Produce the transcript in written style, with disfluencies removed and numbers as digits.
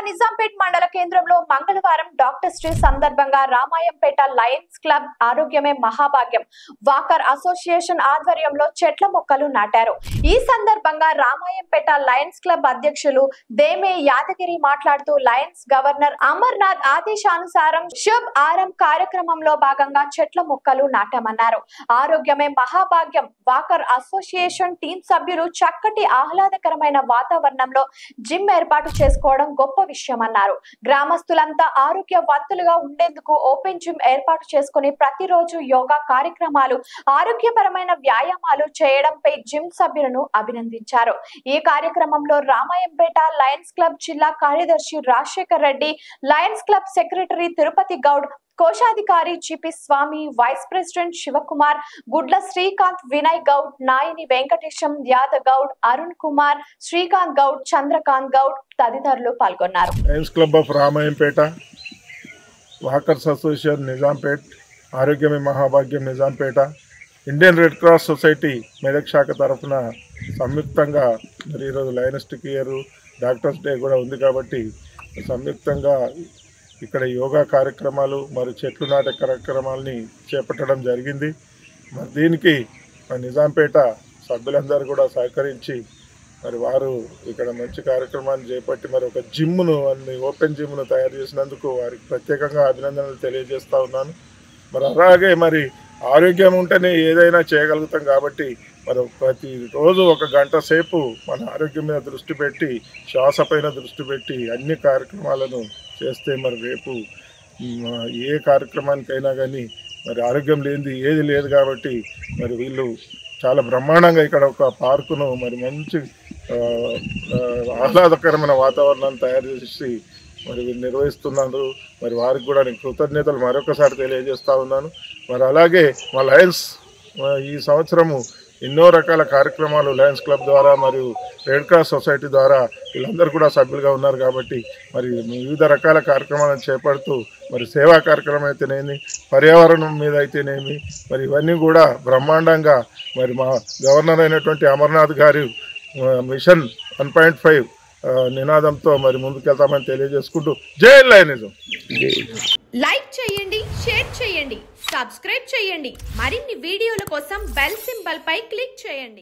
నిజాంపేట్ మండల కేంద్రంలో మంగళవారం డాక్టర్స్ డే సందర్భంగా రామాయంపేట లయన్స్ క్లబ్ ఆరోగ్యమే మహాభాగ్యం వాకర్ అసోసియేషన్ ఆధ్వర్యంలో చెట్ల మొక్కలు నాటారు। ఈ సందర్భంగా రామాయంపేట లయన్స్ క్లబ్ అధ్యక్షులు దేమే యాదగిరి మాట్లాడుతూ లయన్స్ గవర్నర్ అమర్నాథ్ ఆదేశానుసారం శుభ్ ఆరంభ్ కార్యక్రమంలో భాగంగా చెట్ల మొక్కలు నాటామన్నారు। ఆరోగ్యమే మహాభాగ్యం వాకర్ అసోసియేషన్ టీం సభ్యులు చక్కటి ఆహ్లాదకరమైన వాతావరణంలో జిమ్ ఏర్పాటు చేసుకోవడం గొప్ప విషయమన్నారు। గ్రామస్తులంతా ఆరోగ్యవంతులుగా ఉండేందుకు ఓపెన్ జిమ్ ఏర్పాటు చేసుకుని ప్రతిరోజు యోగా కార్యక్రమాలు ఆరోగ్యపరమైన వ్యాయామాలు చేయడంపై జిమ్ సభ్యులను అభినందించారు। ఈ కార్యక్రమంలో రామాయంపేట లయన్స్ క్లబ్ జిల్లా కార్యదర్శి Rajasekhar Reddy, Lions club secretary Tirupati Goud, కోశాధికారి జిపి స్వామి, వైస్ ప్రెసిడెంట్ శివకుమార్, గుడ్ల శ్రీకాంత్, వినయ్ గౌడ్, నాయని వెంకటేశం, యాదవ్ గౌడ్, అరుణ్ కుమార్, శ్రీకాంత్ గౌడ్, చంద్రకాంత్ గౌడ్ తదితరులు పాల్గొన్నారు। Lions club of Ramayampet, walkers association Nizampet, ఆరోగ్యమే మహాభాగ్యం Nizampet, Indian red cross society Medak శాఖ తరఫున సంయుక్తంగా మరి ఈరోజు లయనిస్టిక్ ఇయర్ డాక్టర్స్ డే కూడా ఉంది కాబట్టి సంయుక్తంగా ఇక్కడ యోగా కార్యక్రమాలు మరి చెట్లు నాటే కార్యక్రమాలని చేపట్టడం జరిగింది। మరి దీనికి నిజాంపేట సభ్యులందరూ కూడా సహకరించి మరి వారు ఇక్కడ మంచి కార్యక్రమాన్ని చేపట్టి మరి ఒక జిమ్ను ఓపెన్ జిమ్ను తయారు చేసినందుకు వారికి ప్రత్యేకంగా అభినందనలు తెలియజేస్తూ ఉన్నాను। మరి అలాగే మరి ఆరోగ్యం ఉంటేనే ఏదైనా చేయగలుగుతాం కాబట్టి మరి ప్రతిరోజు ఒక గంట సేపు మన ఆరోగ్యం మీద దృష్టి పెట్టి శ్వాస పైన దృష్టి పెట్టి అన్ని కార్యక్రమాలను చేస్తే మరి రేపు ఏ కార్యక్రమానికైనా కానీ మరి ఆరోగ్యం లేనిది ఏది లేదు కాబట్టి మరి వీళ్ళు చాలా బ్రహ్మాండంగా ఇక్కడ ఒక పార్కును మరి మంచి ఆహ్లాదకరమైన వాతావరణాన్ని తయారు చేసి మరి వీళ్ళు నిర్వహిస్తున్నారు। మరి వారికి కూడా నేను కృతజ్ఞతలు మరొకసారి తెలియజేస్తూ ఉన్నాను। మరి అలాగే మా లయన్స్ ఈ సంవత్సరము ఎన్నో రకాల కార్యక్రమాలు లయన్స్ క్లబ్ ద్వారా మరియు రెడ్ క్రాస్ సొసైటీ ద్వారా వీళ్ళందరూ కూడా సభ్యులుగా ఉన్నారు కాబట్టి మరి వివిధ రకాల కార్యక్రమాలను చేపడుతూ మరి సేవా కార్యక్రమం అయితేనేమి, పర్యావరణం మీద అయితేనేమి మరి ఇవన్నీ కూడా బ్రహ్మాండంగా మరి మా గవర్నర్ అయినటువంటి అమర్నాథ్ గారి మిషన్ 1.5 నినాదంతో మరి ముందుకెళ్తామని తెలియజేసుకుంటూ జై లయనిజం। లైక్ చేయండి, షేర్ చేయండి, సబ్స్క్రైబ్ చేయండి। మరిన్ని వీడియోల కోసం బెల్ సింబల్ పై క్లిక్ చేయండి।